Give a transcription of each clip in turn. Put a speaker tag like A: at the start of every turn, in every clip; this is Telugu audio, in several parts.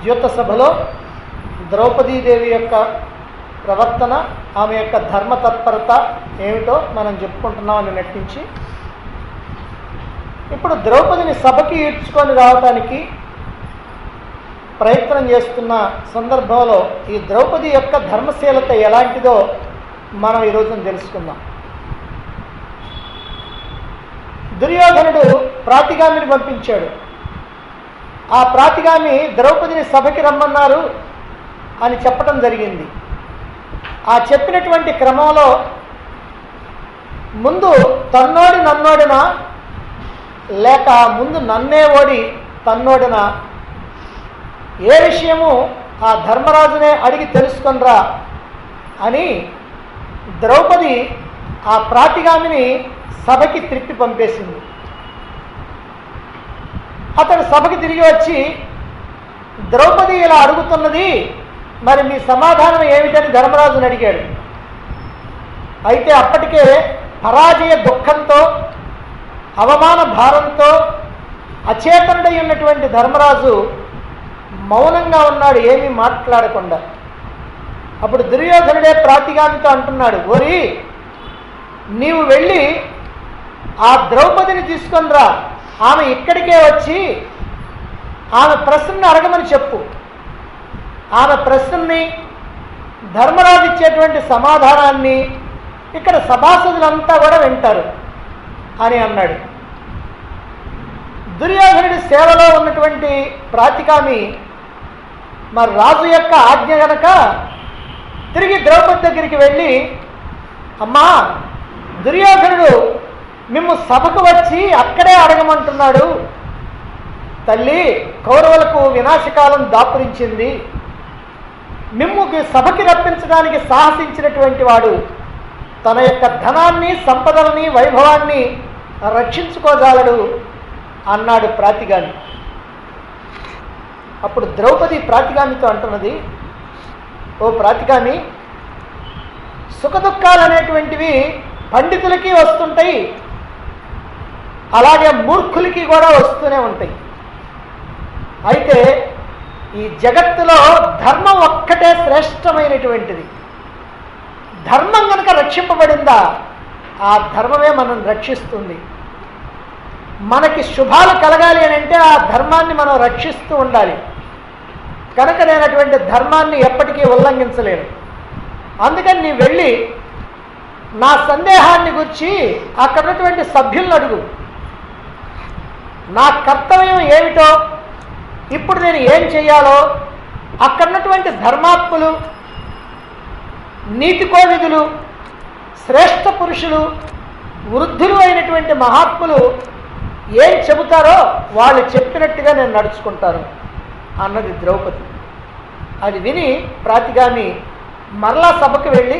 A: ద్యూత సభలో ద్రౌపదీదేవి యొక్క ప్రవర్తన, ఆమె యొక్క ధర్మతత్పరత ఏమిటో మనం చెప్పుకుంటున్నాం అని నటించి, ఇప్పుడు ద్రౌపదిని సభకి ఈడ్చుకొని రావటానికి ప్రయత్నం చేస్తున్న సందర్భంలో ఈ ద్రౌపది యొక్క ధర్మశీలత ఎలాంటిదో మనం ఈరోజు తెలుసుకుందాం. దుర్యోధనుడు ప్రాతిగామిని పంపించాడు. ఆ ప్రాతిగామి ద్రౌపదిని సభకి రమ్మన్నారు అని చెప్పటం జరిగింది. ఆ చెప్పినటువంటి క్రమంలో ముందు తన్నోడి నన్నోడినా లేక ముందు నన్నే ఓడి తన్నోడినా, ఏ విషయము ఆ ధర్మరాజునే అడిగి తెలుసుకొనిరా అని ద్రౌపది ఆ ప్రాతిగామిని సభకి త్రిప్పి పంపేసింది. అతడు సభకి తిరిగి వచ్చి, ద్రౌపది ఇలా అడుగుతున్నది, మరి మీ సమాధానం ఏమిటని ధర్మరాజుని అడిగాడు. అయితే అప్పటికే పరాజయ దుఃఖంతో, అవమాన భారంతో అచేతనుడై ఉన్నటువంటి ధర్మరాజు మౌనంగా ఉన్నాడు, ఏమీ మాట్లాడకుండా. అప్పుడు దుర్యోధనుడే ప్రాతిగామితో అంటున్నాడు, ఓరి నీవు వెళ్ళి ఆ ద్రౌపదిని తీసుకొనిరా, ఆమె ఇక్కడికే వచ్చి ఆమె ప్రశ్నని అడగమని చెప్పు. ఆమె ప్రశ్నని, ధర్మరాజు ఇచ్చేటువంటి సమాధానాన్ని ఇక్కడ సభాసదులంతా కూడా వింటారు అని అన్నాడు. దుర్యోధనుడి సేవలో ఉన్నటువంటి ప్రాతిగామి మరి రాజు యొక్క ఆజ్ఞ గనక తిరిగి ద్రౌపది దగ్గరికి వెళ్ళి, అమ్మా దుర్యోధనుడు మిమ్ము సభకు వచ్చి అక్కడే అడగమంటున్నాడు. తల్లి, కౌరవులకు వినాశకాలం దాపురించింది. మిమ్ముకి సభకి రప్పించడానికి సాహసించినటువంటి వాడు తన యొక్క ధనాన్ని, సంపదలని, వైభవాన్ని రక్షించుకోజాలడు అన్నాడు ప్రాతిగామి. అప్పుడు ద్రౌపది ప్రాతిగామితో అంటున్నది, ఓ ప్రాతిగామి, సుఖదుఖాలు అనేటువంటివి పండితులకి వస్తుంటాయి, అలాగే మూర్ఖులకి కూడా వస్తూనే ఉంటాయి. అయితే ఈ జగత్తులో ధర్మం ఒక్కటే శ్రేష్టమైనటువంటిది. ధర్మం కనుక రక్షింపబడిందా, ఆ ధర్మమే మనం రక్షిస్తుంది. మనకి శుభాలు కలగాలి అని అంటే ఆ ధర్మాన్ని మనం రక్షిస్తూ ఉండాలి. కనుక నేను అటువంటి ధర్మాన్ని ఎప్పటికీ ఉల్లంఘించలేను. అందుకని నీ వెళ్ళి నా సందేహాన్ని గురించి అక్కడ ఉన్నటువంటి సభ్యులను అడుగు. నా కర్తవ్యం ఏమిటో, ఇప్పుడు నేను ఏం చేయాలో అక్కడ ఉన్నటువంటి ధర్మాత్ములు, నీతికోవిదులు, శ్రేష్ఠ పురుషులు, వృద్ధులు అయినటువంటి మహాత్ములు ఏం చెబుతారో వాళ్ళు చెప్పినట్టుగా నేను నడుచుకుంటాను అన్నది ద్రౌపది. అది విని ప్రాతిగామి మరలా సభకు వెళ్ళి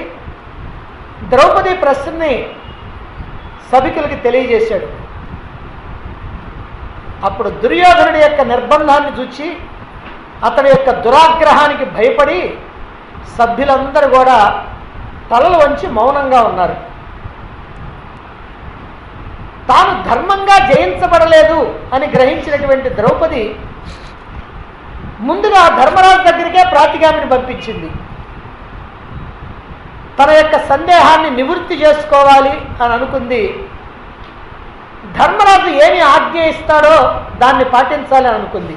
A: ద్రౌపది ప్రశ్నని సభికులకి తెలియజేశాడు. అప్పుడు దుర్యోధనుడి యొక్క నిర్బంధాన్ని చూచి అతడి యొక్క దురాగ్రహానికి భయపడి సభ్యులందరూ కూడా తలలు వంచి మౌనంగా ఉన్నారు. తాను ధర్మంగా జయించబడలేదు అని గ్రహించినటువంటి ద్రౌపది ముందుగా ధర్మరాజు దగ్గరికే ప్రాతిగామిని పంపించింది. తన యొక్క సందేహాన్ని నివృత్తి చేసుకోవాలి అని అనుకుంది. ధర్మరాజు ఏమి ఆజ్ఞ ఇస్తాడో దాన్ని పాటించాలి అని అనుకుంది.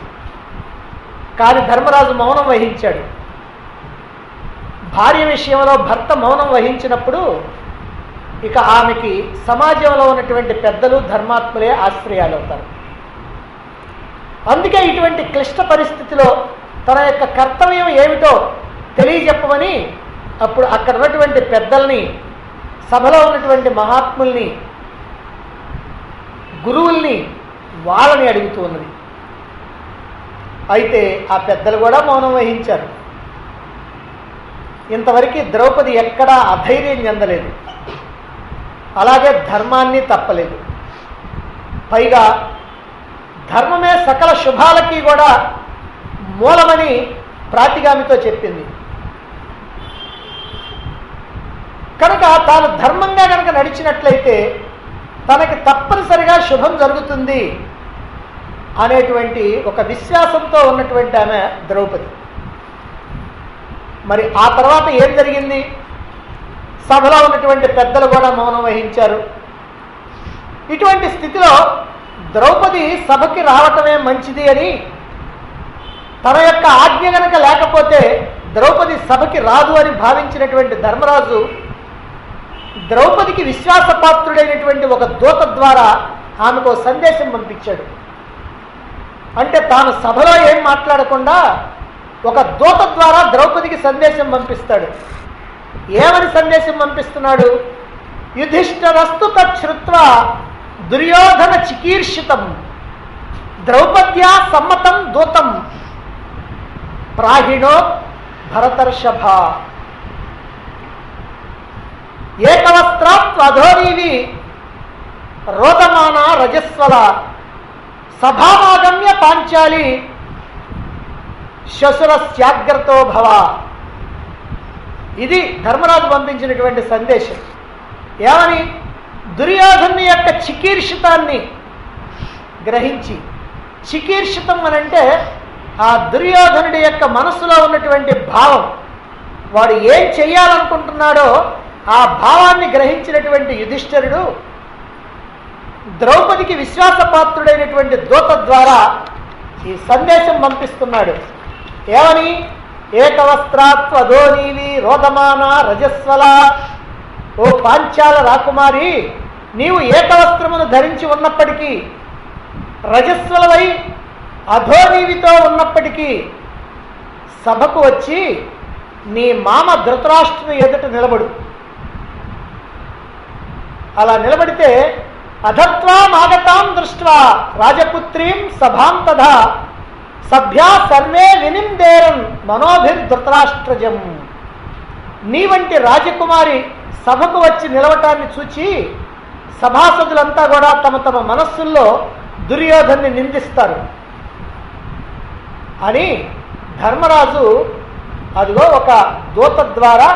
A: కానీ ధర్మరాజు మౌనం వహించాడు. భార్య విషయంలో భర్త మౌనం వహించినప్పుడు ఇక ఆమెకి సమాజంలో ఉన్నటువంటి పెద్దలు, ధర్మాత్ములే ఆశ్రయాలు అవుతారు. అందుకే ఇటువంటి క్లిష్ట పరిస్థితిలో తన యొక్క కర్తవ్యం ఏమిటో తెలియజెప్పమని అప్పుడు అక్కడ ఉన్నటువంటి పెద్దల్ని, సభలో ఉన్నటువంటి మహాత్ముల్ని, గురువుల్ని, వాళ్ళని అడుగుతూ ఉన్నది. అయితే ఆ పెద్దలు కూడా మౌనం వహించారు. ఇంతవరకు ద్రౌపది ఎక్కడా అధైర్యం చెందలేదు, అలాగే ధర్మాన్ని తప్పలేదు. పైగా ధర్మమే సకల శుభాలకి కూడా మూలమని ప్రాతిగామితో చెప్పింది. కనుక తాను ధర్మంగా కనుక నడిచినట్లయితే తనకి తప్పనిసరిగా శుభం జరుగుతుంది అనేటువంటి ఒక విశ్వాసంతో ఉన్నటువంటి ఆమె ద్రౌపది. మరి ఆ తర్వాత ఏం జరిగింది? సభలో ఉన్నటువంటి పెద్దలు కూడా మౌనం వహించారు. ఇటువంటి స్థితిలో ద్రౌపది సభకి రావటమే మంచిది అని, తన యొక్క ఆజ్ఞ గనక లేకపోతే ద్రౌపది సభకి రాదు అని భావించినటువంటి ధర్మరాజు ద్రౌపదికి విశ్వాసపాత్రుడైనటువంటి ఒక దూత ద్వారా ఆమెకు సందేశం పంపించాడు. అంటే తాను సభలో ఏం మాట్లాడకుండా ఒక దూత ద్వారా ద్రౌపదికి సందేశం పంపిస్తాడు. ఏమని సందేశం పంపిస్తున్నాడు? యుధిష్ఠిరస్తు తచ్ఛ్రుత్వా దుర్యోధన చికీర్షితం ద్రౌపద్యా సమ్మతం దూతం ప్రాహిణో భరతర్షభ ఏకవస్త్రాత్వధోరీవి రోదమాన రజస్వల సభామాగమ్య పాంచాలి శశురస్యాగ్రతో భవ. ఇది ధర్మరాజు పంపించినటువంటి సందేశం. ఏమని? దుర్యోధను యొక్క చికీర్షితాన్ని గ్రహించి, చికీర్షితం అనంటే ఆ దుర్యోధనుడి యొక్క మనసులో ఉన్నటువంటి భావం, వాడు ఏం చెయ్యాలనుకుంటున్నాడో ఆ భావాన్ని గ్రహించినటువంటి యుధిష్ఠిరుడు ద్రౌపదికి విశ్వాసపాత్రుడైనటువంటి దూత ద్వారా ఈ సందేశం పంపిస్తున్నాడు. ఏమని? ఏకవస్త్రాత్వధోనీవి రోదమాన రజస్వల. ఓ పాంచాల రాకుమారి, నీవు ఏకవస్త్రమును ధరించి ఉన్నప్పటికీ, రజస్వలవై అధోనీవితో ఉన్నప్పటికీ సభకు వచ్చి నీ మామ ధృతరాష్ట్రుని ఎదుట నిలబడు. అలా నిలబడితే అధత్వామాగతాం దృష్ట్వా రాజపుత్రీం సభాం తథా సభ్యా సర్వే వినిందేరన్ మనోభిర్ధృతరాష్ట్రజం. నీ వంటి రాజకుమారి సభకు వచ్చి నిలవటాన్ని చూచి సభాసదులంతా కూడా తమ తమ మనస్సుల్లో దుర్యోధన్ని నిందిస్తారు అని ధర్మరాజు అదిగో ఒక దూత ద్వారా,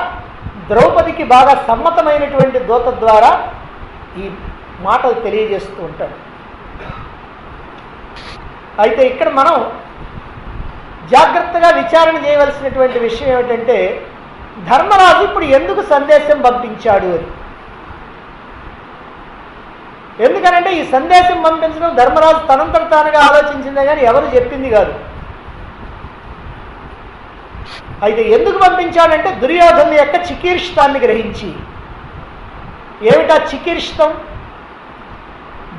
A: ద్రౌపదికి బాగా సమ్మతమైనటువంటి దూత ద్వారా ఈ మాటలు తెలియజేస్తూ ఉంటాడు. అయితే ఇక్కడ మనం జాగ్రత్తగా విచారణ చేయవలసినటువంటి విషయం ఏమిటంటే, ధర్మరాజు ఇప్పుడు ఎందుకు సందేశం పంపించాడు అని. ఎందుకనంటే ఈ సందేశం పంపించడం ధర్మరాజు తనంతట తానుగా ఆలోచించిందే కానీ ఎవరు చెప్పింది కాదు. అయితే ఎందుకు పంపించాడంటే దుర్యోధను యొక్క చికీర్షితాన్ని గ్రహించి. ఏమిటా చికీర్షితం?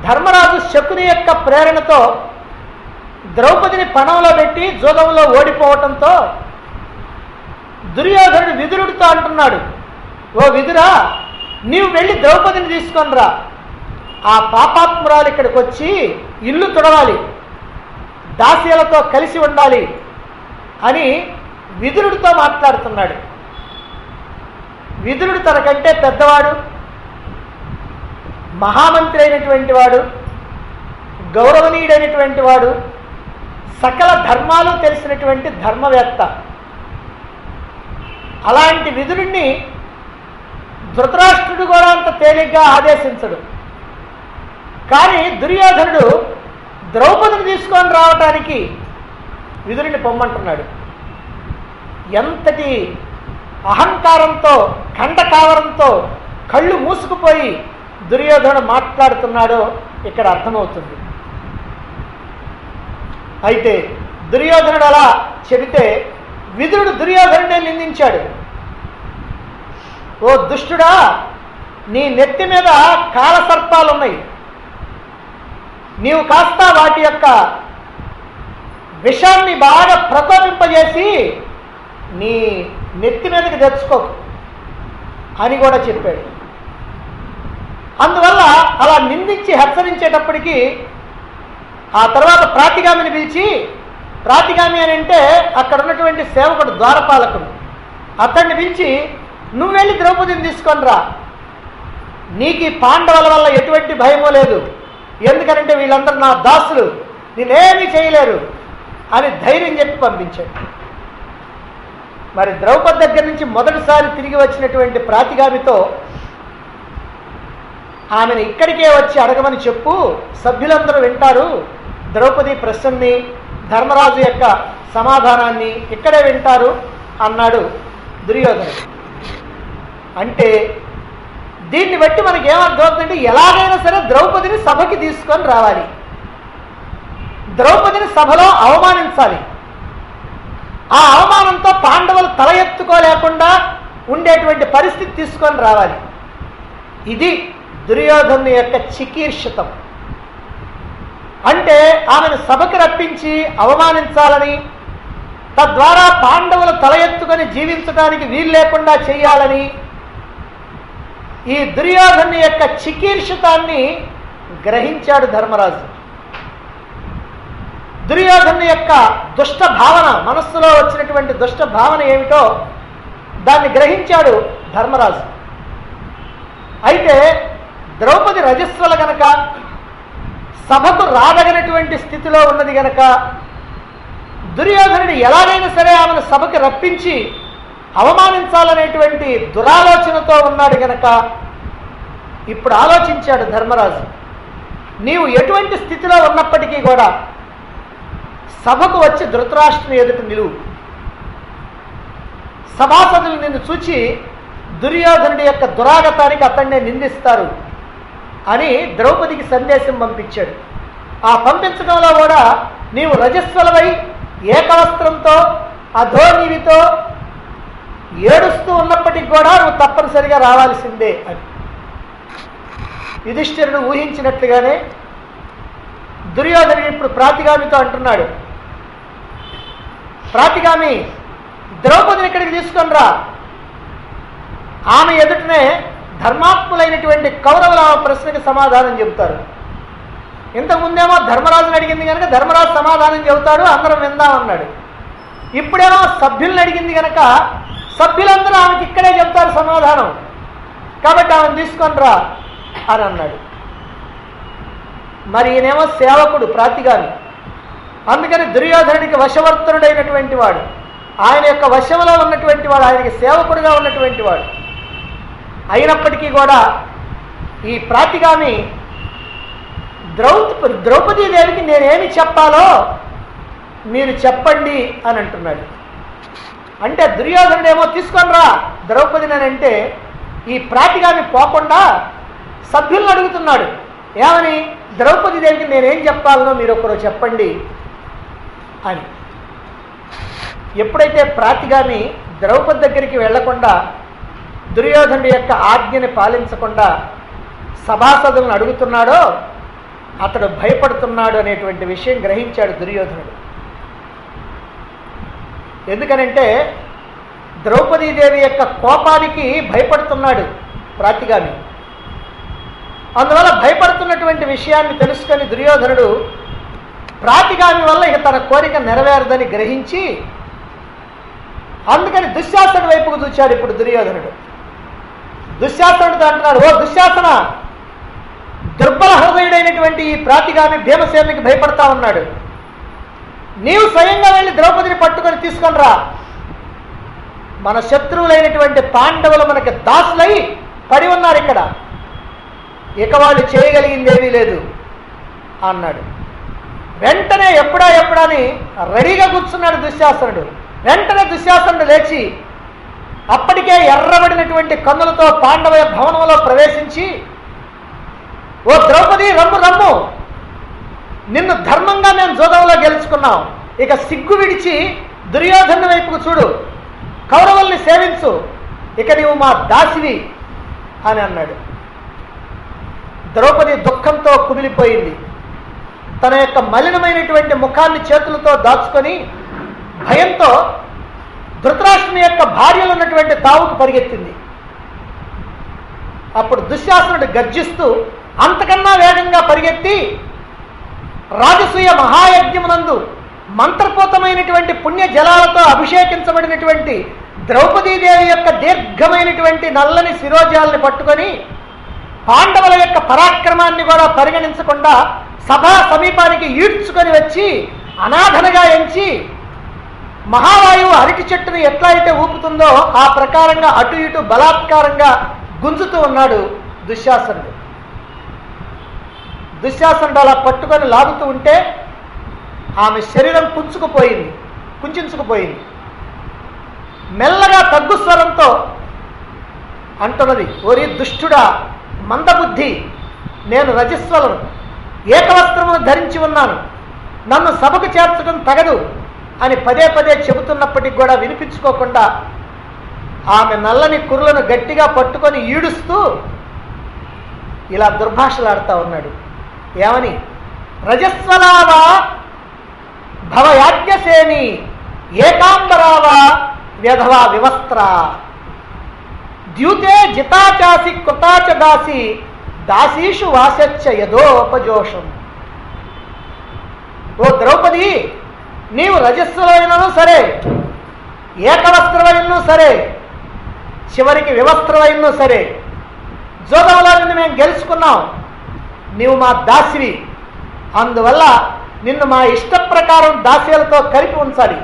A: ధర్మరాజు శకుని యొక్క ప్రేరణతో ద్రౌపదిని పణంలో పెట్టి జోదంలో ఓడిపోవటంతో దుర్యోధనుడు విదురుడితో అంటున్నాడు, ఓ విదురా, నీవు వెళ్ళి ద్రౌపదిని తీసుకొనిరా, ఆ పాపాత్మురాలు ఇక్కడికి వచ్చి ఇల్లు తుడవాలి, దాస్యలతో కలిసి ఉండాలి అని విదురుడితో మాట్లాడుతున్నాడు. విదురుడు తనకంటే పెద్దవాడు, మహామంత్రి అయినటువంటి వాడు, గౌరవనీయుడైనటువంటి వాడు, సకల ధర్మాలు తెలిసినటువంటి ధర్మవేత్త. అలాంటి విదురుణ్ణి ధృతరాష్ట్రుడు కూడా అంత తేలిగ్గా ఆదేశించడు. కానీ దుర్యోధనుడు ద్రౌపదిని తీసుకొని రావటానికి విదురుని పొమ్మంటున్నాడు. ఎంతటి అహంకారంతో, ఖండకావరంతో కళ్ళు మూసుకుపోయి దుర్యోధనుడు మాట్లాడుతున్నాడో ఇక్కడ అర్థమవుతుంది. అయితే దుర్యోధనుడు అలా చెబితే విదురుడు దుర్యోధనుడే నిందించాడు. ఓ దుష్టుడా, నీ నెత్తి మీద కాలసర్పాలున్నాయి, నీవు కాస్త వాటి యొక్క విషాన్ని బాగా ప్రకోపింపజేసి నీ నెత్తి మీదకి తెచ్చుకోకు అని కూడా చెప్పాడు. అందువల్ల అలా నిందించి హెచ్చరించేటప్పటికీ ఆ తర్వాత ప్రాతిగామిని పిలిచి, ప్రాతిగామి అని అంటే అక్కడ ఉన్నటువంటి సేవకుడు ద్వారపాలకుడు, అతన్ని పిలిచి నువ్వు వెళ్ళి ద్రౌపదిని తీసుకొని రా, నీకు ఈ పాండవుల వల్ల ఎటువంటి భయమో లేదు, ఎందుకనంటే వీళ్ళందరూ నా దాసులు, నేనేమీ చేయలేరు అని ధైర్యం చెప్పి పంపించాడు. మరి ద్రౌపది దగ్గర నుంచి మొదటిసారి తిరిగి వచ్చినటువంటి ప్రాతిగామితో ఆమెను ఇక్కడికే వచ్చి అడగమని చెప్పు, సభ్యులందరూ వింటారు, ద్రౌపది ప్రశ్నని, ధర్మరాజు యొక్క సమాధానాన్ని ఇక్కడే వింటారు అన్నాడు దుర్యోధనుడు. అంటే దీన్ని బట్టి మనకి ఏమర్థమవుతుందంటే, ఎలాగైనా సరే ద్రౌపదిని సభకి తీసుకొని రావాలి, ద్రౌపదిని సభలో అవమానించాలి, ఆ అవమానంతో పాండవులు తల ఎత్తుకోలేకుండా ఉండేటువంటి పరిస్థితి తీసుకొని రావాలి. ఇది దుర్యోధను యొక్క చికీర్షితం. అంటే ఆమెను సభకు రప్పించి అవమానించాలని, తద్వారా పాండవులు తల ఎత్తుకొని జీవించడానికి వీలు లేకుండా చేయాలని ఈ దుర్యోధను యొక్క చికీర్షితాన్ని గ్రహించాడు ధర్మరాజు. దుర్యోధను యొక్క దుష్ట భావన, మనస్సులో వచ్చినటువంటి దుష్ట భావన ఏమిటో దాన్ని గ్రహించాడు ధర్మరాజు. అయితే ద్రౌపది రజస్వల గనక, సభకు రాదగినటువంటి స్థితిలో ఉన్నది గనక దుర్యోధనుడు ఎలాగైనా సరే ఆమెను సభకు రప్పించి అవమానించాలనేటువంటి దురాలోచనతో ఉన్నాడు గనక ఇప్పుడు ఆలోచించాడు ధర్మరాజు, నీవు ఎటువంటి స్థితిలో ఉన్నప్పటికీ కూడా సభకు వచ్చి ధృతరాష్ట్రుని ఎదుట నిలువు, సభాసదులు నిన్ను చూచి దుర్యోధనుడి యొక్క దురాగతానికి అతన్నే నిందిస్తారు అని ద్రౌపదికి సందేశం పంపించాడు. ఆ పంపించడంలో కూడా నీవు రజస్వలమై ఏకవస్త్రంతో అధోనివితో ఏడుస్తూ ఉన్నప్పటికి కూడా నువ్వు తప్పనిసరిగా రావాల్సిందే అని. యుధిష్ఠిరుడు ఊహించినట్లుగానే దుర్యోధనుడు ఇప్పుడు ప్రాతిగామితో అంటున్నాడు, ప్రాతిగామి ద్రౌపదిని ఇక్కడికి తీసుకొని రా. ఆమె ఎదుటనే ధర్మాత్ములైనటువంటి కౌరవుల ప్రశ్నకి సమాధానం చెబుతారు. ఇంతకుముందేమో ధర్మరాజుని అడిగింది కనుక ధర్మరాజు సమాధానం చెబుతాడు, అందరం విందామన్నాడు. ఇప్పుడేమో సభ్యుల్ని అడిగింది కనుక సభ్యులందరూ ఆమెకి ఇక్కడే చెప్తారు సమాధానం, కాబట్టి ఆమెను తీసుకొని రా అని అన్నాడు. మరి ఈయనేమో సేవకుడు, ప్రాతిగామి, అందుకని దుర్యోధనుడికి వశవర్తనుడైనటువంటి వాడు, ఆయన యొక్క వశంలో ఉన్నటువంటి వాడు, ఆయనకి సేవకుడుగా ఉన్నటువంటి వాడు. అయినప్పటికీ కూడా ఈ ప్రాతిగామి ద్రౌపదీదేవికి నేనేమి చెప్పాలో మీరు చెప్పండి అని అంటున్నాడు. అంటే దుర్యోధనుడేమో తీసుకొని రా ద్రౌపదిని అని అంటే, ఈ ప్రాతిగామి పోకుండా సభ్యులను అడుగుతున్నాడు, ఏమని, ద్రౌపదీదేవికి నేనేం చెప్పాలనో మీరు ఒకరు చెప్పండి అని. ఎప్పుడైతే ప్రాతిగామి ద్రౌపది దగ్గరికి వెళ్లకుండా, దుర్యోధనుడి యొక్క ఆజ్ఞని పాలించకుండా సభాసదులను అడుగుతున్నాడో అతడు భయపడుతున్నాడు అనేటువంటి విషయం గ్రహించాడు దుర్యోధనుడు. ఎందుకనంటే ద్రౌపదీదేవి యొక్క కోపానికి భయపడుతున్నాడు ప్రాతిగామి. అందువల్ల భయపడుతున్నటువంటి విషయాన్ని తెలుసుకొని దుర్యోధనుడు ప్రాతిగామి వల్ల ఇక తన కోరిక నెరవేరదని గ్రహించి అందుకని దుశ్శాసనుడి వైపుకు చూచాడు. ఇప్పుడు దుర్యోధనుడు దుశ్శాసనుడితో అంటున్నాడు, ఓ దుశ్శాసన, దుర్బల హృదయుడైనటువంటి ఈ ప్రాతిగామి భీమసేనునికి భయపడతా ఉన్నాడు, నీవు స్వయంగా వెళ్ళి ద్రౌపదిని పట్టుకొని తీసుకొని రా. మన శత్రువులైనటువంటి పాండవులు మనకి దాసులై పడి ఉన్నారు ఇక్కడ, ఇక వాళ్ళు చేయగలిగిందేమీ లేదు అన్నాడు. వెంటనే ఎప్పుడని రెడీగా కూర్చున్నాడు దుశ్శాసనుడు. వెంటనే దుశ్శాసనుడు లేచి అప్పటికే ఎర్రబడినటువంటి కన్నులతో పాండవ భవనంలో ప్రవేశించి, ఓ ద్రౌపది, రమ్ము రమ్ము, నిన్ను ధర్మంగా మేము జోదంలో గెలుచుకున్నాం, ఇక సిగ్గు విడిచి దుర్యోధను వైపుకు చూడు, కౌరవుల్ని సేవించు, ఇక నీవు మా దాసివి అని అన్నాడు. ద్రౌపది దుఃఖంతో కుమిలిపోయింది. తన యొక్క మలినమైనటువంటి ముఖాన్ని చేతులతో దాచుకొని భయంతో ధృతరాష్ట్రుని యొక్క భార్యలు ఉన్నటువంటి తావుకు పరిగెత్తింది. అప్పుడు దుశ్శాసనుడు గర్జిస్తూ అంతకన్నా వేగంగా పరిగెత్తి రాజసూయ మహాయజ్ఞమునందు మంత్రపూతమైనటువంటి పుణ్య జలాలతో అభిషేకించబడినటువంటి ద్రౌపదీదేవి యొక్క దీర్ఘమైనటువంటి నల్లని శిరోజాలని పట్టుకొని పాండవుల యొక్క పరాక్రమాన్ని కూడా పరిగణించకుండా సభా సమీపానికి ఈడ్చుకొని వచ్చి అనాథనగా ఎంచి మహావాయువు అరటి చెట్టును ఎట్లా అయితే ఊపుతుందో ఆ ప్రకారంగా అటు ఇటు బలాత్కారంగా గుంజుతూ ఉన్నాడు దుశ్శాసనుడు. దుశ్శాసనుడు అలా పట్టుకొని లాగుతూ ఉంటే ఆమె శరీరం కుంచుకుపోయింది. మెల్లగా తగ్గు స్వరంతో అంటున్నది, ఓరి దుష్టుడా, మందబుద్ధి, నేను రజస్వలను, ఏకవస్త్రమును ధరించి ఉన్నాను, నన్ను సభకు చేర్చడం తగదు అని పదే పదే చెబుతున్నప్పటికి కూడా వినిపించుకోకుండా ఆమె నల్లని కురులను గట్టిగా పట్టుకొని ఈడుస్తూ ఇలా దుర్భాషలాడుతూ ఉన్నాడు. ఏమని? రజస్వలావా భవయాజ్ఞసేని ఏకాంబరావా వ్యధవా వివస్త్ర ద్యూతే జితాచాసి కృతాచ దాసి దాసీషు వాసచ్చ యథోపజోషం. ఓ ద్రౌపది, నీవు రజస్సులైనను సరే, ఏకవస్త్రమైనను సరే, చివరికి వివస్త్రమైనను సరే, జోదంలో నిన్ను మేము గెలుచుకున్నాం, నీవు మా దాసివి, అందువల్ల నిన్ను మా ఇష్ట ప్రకారం దాస్యాలతో కలిపి ఉంచాలి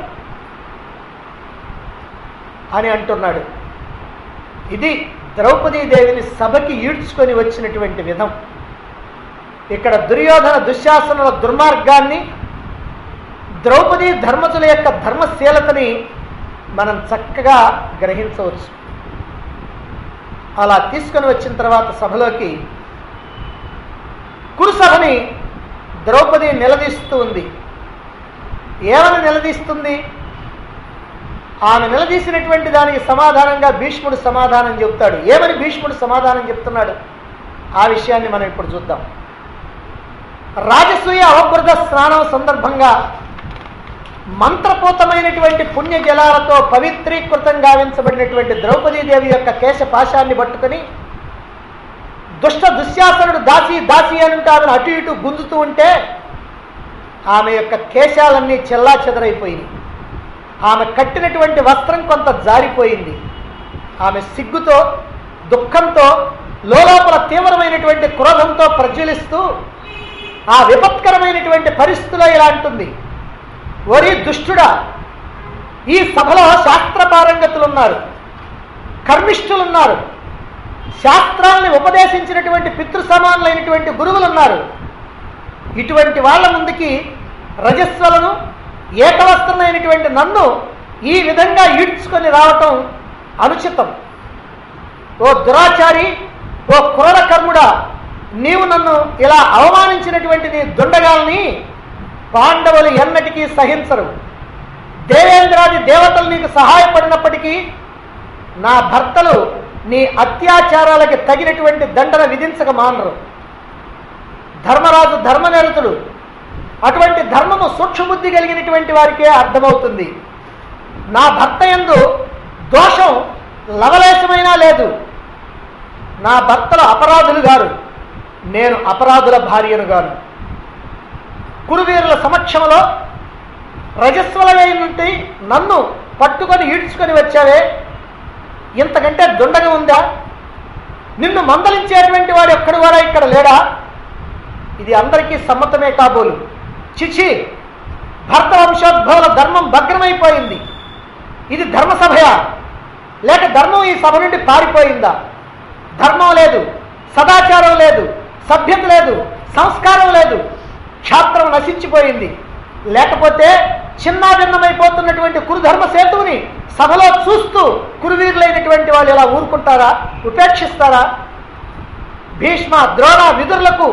A: అని అంటున్నాడు. ఇది ద్రౌపదీదేవిని సభకి ఈడ్చుకొని వచ్చినటువంటి విధం. ఇక్కడ దుర్యోధన దుశ్శాసనుల దుర్మార్గాన్ని, ద్రౌపదీ ధర్మజుల యొక్క ధర్మశీలతని మనం చక్కగా గ్రహించవచ్చు. అలా తీసుకొని వచ్చిన తర్వాత సభలోకి కురుసభని ద్రౌపది నిలదీస్తూ ఉంది. ఏమని నిలదీస్తుంది? ఆమె నిలదీసినటువంటి దానికి సమాధానంగా భీష్ముడు సమాధానం చెబుతాడు. ఏమని భీష్ముడు సమాధానం చెప్తున్నాడు ఆ విషయాన్ని మనం ఇప్పుడు చూద్దాం. రాజసూయ అవబృత స్నానం సందర్భంగా మంత్రపూతమైనటువంటి పుణ్య జలాలతో పవిత్రీకృతం గావించబడినటువంటి ద్రౌపదీదేవి యొక్క కేశపాశాన్ని పట్టుకొని దుష్ట దుశ్శాసనుడు దాసి దాసి అనుంటే ఆమెను అటు ఇటు గుంజుతూ ఉంటే ఆమె యొక్క కేశాలన్నీ చెల్లా చెదరైపోయినాయి. ఆమె కట్టినటువంటి వస్త్రం కొంత జారిపోయింది. ఆమె సిగ్గుతో, దుఃఖంతో, లోపల తీవ్రమైనటువంటి క్రోధంతో ప్రజ్వలిస్తూ ఆ విపత్కరమైనటువంటి పరిస్థితిలో ఇలా అంటుంది, ఓరి దుష్టుడా, ఈ సభలో శాస్త్ర పారంగతులున్నారు, కర్మిష్ఠులున్నారు, శాస్త్రాల్ని ఉపదేశించినటువంటి పితృ సమానులైనటువంటి గురువులున్నారు. ఇటువంటి వాళ్ళ ముందుకి రజస్వలను, ఏకవస్త్రమైనటువంటి నన్ను ఈ విధంగా ఈడ్చుకొని రావటం అనుచితం. ఓ దురాచారి, ఓ క్రూర కర్ముడా, నీవు నన్ను ఇలా అవమానించినటువంటి నీ దుండగాల్ని పాండవులు ఎన్నటికీ సహించరు. దేవేంద్రాది దేవతలు నీకు సహాయపడినప్పటికీ నా భర్తలు నీ అత్యాచారాలకి తగినటువంటి దండన విధించక మానరు. ధర్మరాజు ధర్మనిరతుడు. అటువంటి ధర్మము సూక్ష్మబుద్ధి కలిగినటువంటి వారికే అర్థమవుతుంది. నా భర్త యందు దోషం లవలేశమైనా లేదు. నా భర్తలు అపరాధులు గారు, నేను అపరాధుల భార్యను గాను. కురువీరుల సమక్షంలో రజస్వలైనంటి నన్ను పట్టుకొని ఈడ్చుకొని వచ్చావే, ఇంతకంటే దుండగా ఉందా? నిన్ను మందలించేటువంటి వాడు ఎక్కడు కూడా ఇక్కడ లేడా? ఇది అందరికీ సమ్మతమే కాబోలు. చిచి, భర్త వంశోద్భవుల ధర్మం భగ్నమైపోయింది. ఇది ధర్మసభయా, లేక ధర్మం ఈ సభ నుండి పారిపోయిందా? ధర్మం లేదు, సదాచారం లేదు, సభ్యత లేదు, సంస్కారం లేదు, క్షాత్రం నశించిపోయింది. లేకపోతే చిన్నాభిన్నమైపోతున్నటువంటి కురుధర్మ సేతువుని సభలో చూస్తూ కురువీరులైనటువంటి వాళ్ళు ఇలా ఊరుకుంటారా, ఉపేక్షిస్తారా? భీష్మ, ద్రోణ, విదురులకు,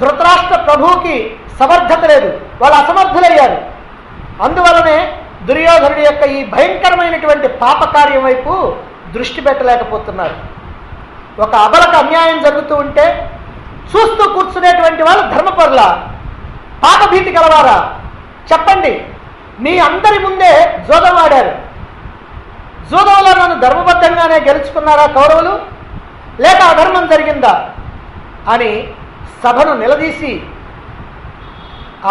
A: ధృతరాష్ట్ర ప్రభువుకి సమర్థత లేదు, వాళ్ళు అసమర్థులయ్యారు. అందువలనే దుర్యోధనుడి యొక్క ఈ భయంకరమైనటువంటి పాపకార్యం వైపు దృష్టి పెట్టలేకపోతున్నారు. ఒక అబలకు అన్యాయం జరుగుతూ ఉంటే చూస్తూ కూర్చునేటువంటి వాళ్ళు ధర్మపరుల, పాపభీతి గలవారా? చెప్పండి. మీ అందరి ముందే జోదం ఆడారు. జోదంలో నన్ను ధర్మబద్ధంగానే గెలుచుకున్నారా కౌరవులు, లేక అధర్మం జరిగిందా అని సభను నిలదీసి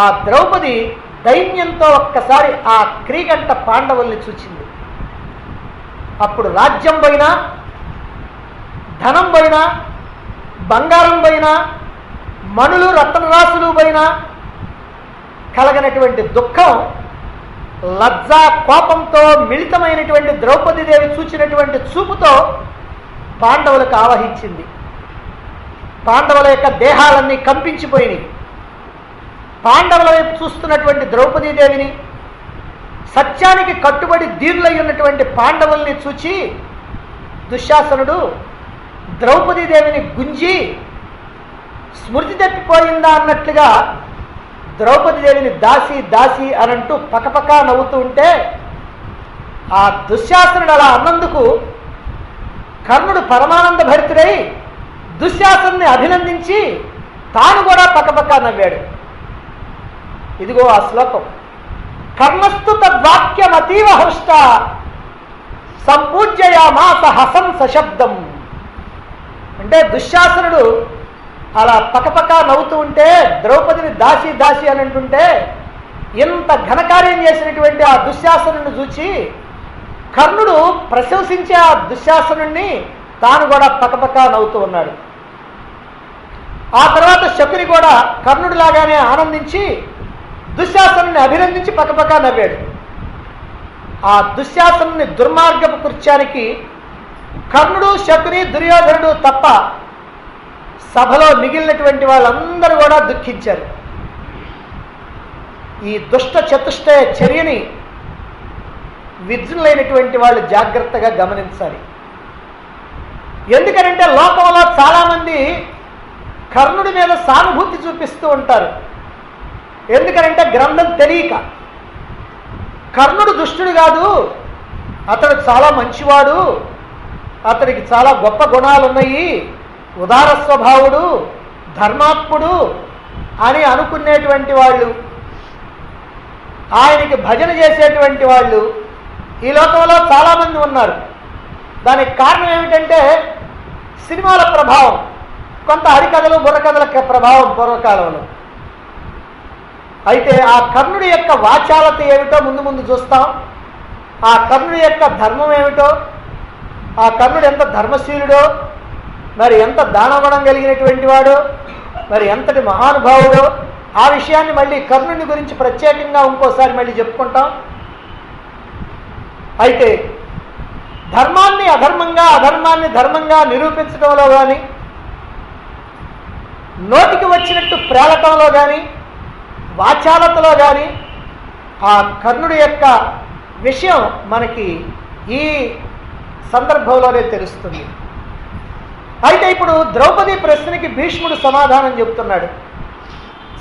A: ఆ ద్రౌపది దైన్యంతో ఒక్కసారి ఆ క్రీగంట పాండవుల్ని చూచింది. అప్పుడు రాజ్యం పోయినా, ధనం పోయినా, బంగారం పోయినా, మణులు రత్నరాశులు పోయినా కలగనటువంటి దుఃఖం లజ్జ, కోపంతో మిళితమైనటువంటి ద్రౌపదీదేవి చూచినటువంటి చూపుతో పాండవులకు ఆవహించింది. పాండవుల యొక్క దేహాలన్నీ కంపించిపోయినాయి. పాండవుల వైపు చూస్తున్నటువంటి ద్రౌపదీదేవిని, సత్యానికి కట్టుబడి ధీరులై ఉన్నటువంటి పాండవుల్ని చూచి దుశ్శాసనుడు ద్రౌపదీదేవిని గుంజి స్మృతి తప్పిపోయిందా అన్నట్లుగా ద్రౌపదీదేవిని దాసి దాసి అనంటూ పకపకా నవ్వుతూ ఉంటే ఆ దుశ్శాసనుడు అలా అన్నందుకు కర్ణుడు పరమానంద భరితుడై దుశ్శాసనుని అభినందించి తాను కూడా పకపకా నవ్వాడు. ఇదిగో ఆ శ్లోకం. కర్ణస్తు తద్వాక్యం అతీవ హృష్ట సంపూజ్యయామాస హసన్ సశబ్దం. అంటే దుశ్శాసనుడు అలా పకపకా నవ్వుతూ ఉంటే ద్రౌపదిని దాసి దాసి అని అంటుంటే ఇంత ఘనకార్యం చేసినటువంటి ఆ దుశ్శాసనుడిని చూచి కర్ణుడు ప్రశంసించే ఆ దుశ్శాసనుడిని తాను కూడా పకపకా నవ్వుతూ ఉన్నాడు. ఆ తర్వాత శకుని కూడా కర్ణుడిలాగానే ఆనందించి దుశ్శాసనుడిని అభినందించి పకపకా నవ్వాడు. ఆ దుశ్శాసనుని దుర్మార్గపు కృత్యానికి కర్ణుడు, శకుని, దుర్యోధనుడు తప్ప సభలో మిగిలినటువంటి వాళ్ళందరూ కూడా దుఃఖించారు. ఈ దుష్ట చతుష్టయ చర్యని విజ్ఞులైనటువంటి వాళ్ళు జాగ్రత్తగా గమనించాలి. ఎందుకనంటే లోకంలో చాలామంది కర్ణుడి మీద సానుభూతి చూపిస్తూ ఉంటారు. ఎందుకనంటే గ్రంథం తెలియక. కర్ణుడు దుష్టుడు కాదు, అతడు చాలా మంచివాడు, అతడికి చాలా గొప్ప గుణాలు ఉన్నాయి, ఉదార స్వభావుడు, ధర్మాత్ముడు అని అనుకునేటువంటి వాళ్ళు, ఆయనకి భజన చేసేటువంటి వాళ్ళు ఈ లోకంలో చాలామంది ఉన్నారు. దానికి కారణం ఏమిటంటే సినిమాల ప్రభావం, కొంత హరికథలు బుర్రకథల ప్రభావం పూర్వకాలంలో. అయితే ఆ కర్ణుడి యొక్క వాచాలత ఏమిటో ముందు ముందు చూస్తాం. ఆ కర్ణుడి యొక్క ధర్మం ఏమిటో, ఆ కర్ణుడు ఎంత ధర్మశీలుడో, మరి ఎంత దానగుణం కలిగినటువంటి వాడో, మరి ఎంతటి మహానుభావుడో, ఆ విషయాన్ని మళ్ళీ కర్ణుని గురించి ప్రత్యేకంగా ఇంకోసారి మళ్ళీ చెప్పుకుంటాం. అయితే ధర్మాన్ని అధర్మంగా, అధర్మాన్ని ధర్మంగా నిరూపించడంలో కానీ, నోటికి వచ్చినట్టు ప్రేలటంలో కానీ, వాచాలతలో కానీ ఆ కర్ణుడి యొక్క విషయం మనకి ఈ సందర్భంలోనే తెలుస్తుంది. అయితే ఇప్పుడు ద్రౌపది ప్రశ్నకి భీష్ముడు సమాధానం చెబుతున్నాడు.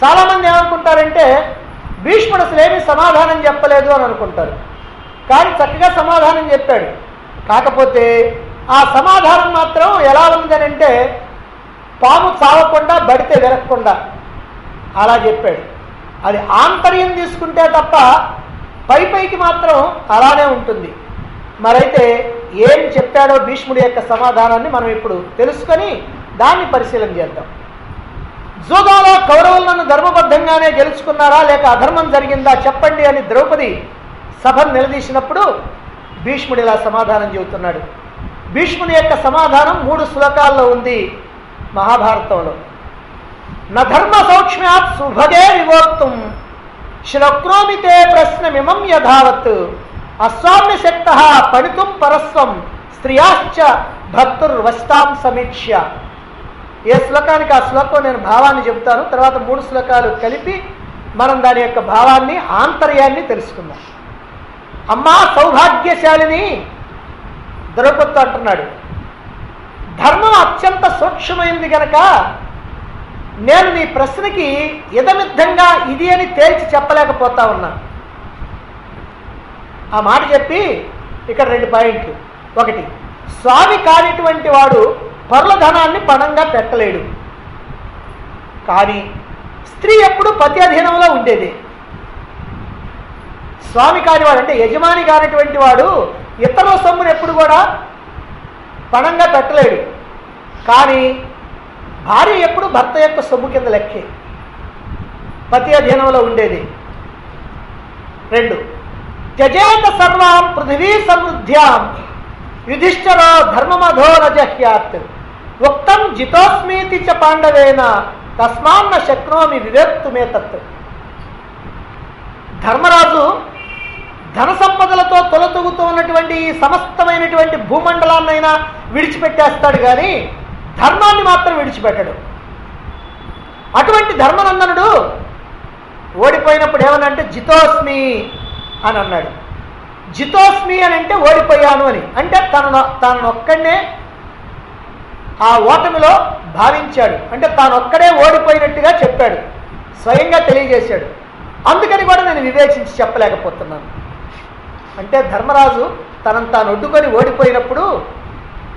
A: చాలామంది ఏమనుకుంటారంటే భీష్ముడు అసలేమీ సమాధానం చెప్పలేదు అని అనుకుంటారు. కానీ చక్కగా సమాధానం చెప్పాడు. కాకపోతే ఆ సమాధానం మాత్రం ఎలా ఉందనంటే పాము చావకుండా బడితే విరగకుండా అలా చెప్పాడు. అది ఆంతర్యం తీసుకుంటే తప్ప పైకి మాత్రం అలానే ఉంటుంది. మరైతే ఏం చెప్పాడో భీష్ముడి యొక్క సమాధానాన్ని మనం ఇప్పుడు తెలుసుకొని దాన్ని పరిశీలన చేద్దాం. జూదంలో కౌరవులను ధర్మబద్ధంగానే గెలుచుకున్నారా లేక అధర్మం జరిగిందా చెప్పండి అని ద్రౌపది సభను నిలదీసినప్పుడు భీష్ముడు ఇలా సమాధానం చెబుతున్నాడు. భీష్ముని యొక్క సమాధానం 3 శ్లోకాల్లో ఉంది మహాభారతంలో. నధర్మ సౌక్ష్మ్యాత్ సుభగే వివోక్తుం శక్నోమితే ప్రశ్నమిమం యథావత్ అస్వామ్య శక్త పణితుం పరస్వం స్త్రియాశ్చ భక్తుర్వస్తాం సమీక్ష్య. ఏ శ్లోకానికి ఆ శ్లోకం నేను భావాన్ని చెబుతాను. తర్వాత 3 శ్లోకాలు కలిపి మనం దాని యొక్క భావాన్ని, ఆంతర్యాన్ని తెలుసుకుందాం. అమ్మా సౌభాగ్యశాలిని ద్రౌపదితో అంటున్నాడు, ధర్మం అత్యంత సూక్ష్మమైంది గనక నేను నీ ప్రశ్నకి యథమిద్ధంగా ఇది అని తేల్చి చెప్పలేకపోతా ఉన్నా. ఆ మాట చెప్పి ఇక్కడ 2 పాయింట్లు. 1, స్వామి కానిటువంటి వాడు పరుల ధనాన్ని పణంగా పెట్టలేడు. కానీ స్త్రీ ఎప్పుడు పతి అధీనంలో ఉండేది. స్వామి కానివాడు అంటే యజమాని కానిటువంటి వాడు ఇతరుల సొమ్మును ఎప్పుడు కూడా పణంగా పెట్టలేడు. కానీ భార్య ఎప్పుడు భర్త యొక్క సొమ్ము కింద లెక్కే, పతి అధీనంలో ఉండేది. 2, త్యజేత సర్వాం పృథివీ సమృద్ధ్యాం యుధిష్ఠిరో ధర్మమధో రజహ్యాత్ ఉక్తం జితోస్మీతి చ పాండవేన తస్మాన్న శక్నోమి వివేక్తుమే తత్. ధర్మరాజు ధన సంపదలతో తొలతూగుతూ ఉన్నటువంటి ఈ సమస్తమైనటువంటి భూమండలాన్నైనా విడిచిపెట్టేస్తాడు, కానీ ధర్మాన్ని మాత్రం విడిచిపెట్టడు. అటువంటి ధర్మనందనుడు ఓడిపోయినప్పుడు ఏమనంటే జితోస్మి అని అన్నాడు. జితోస్మి అని అంటే ఓడిపోయాను అని, అంటే తనొక్కడనే ఆ ఓటమిలో భావించాడు, అంటే తానొక్కడే ఓడిపోయినట్టుగా చెప్పాడు, స్వయంగా తెలియజేశాడు. అందుకని కూడా నేను వివేచించి చెప్పలేకపోతున్నాను. అంటే ధర్మరాజు తనను తాను ఒడ్డుకొని ఓడిపోయినప్పుడు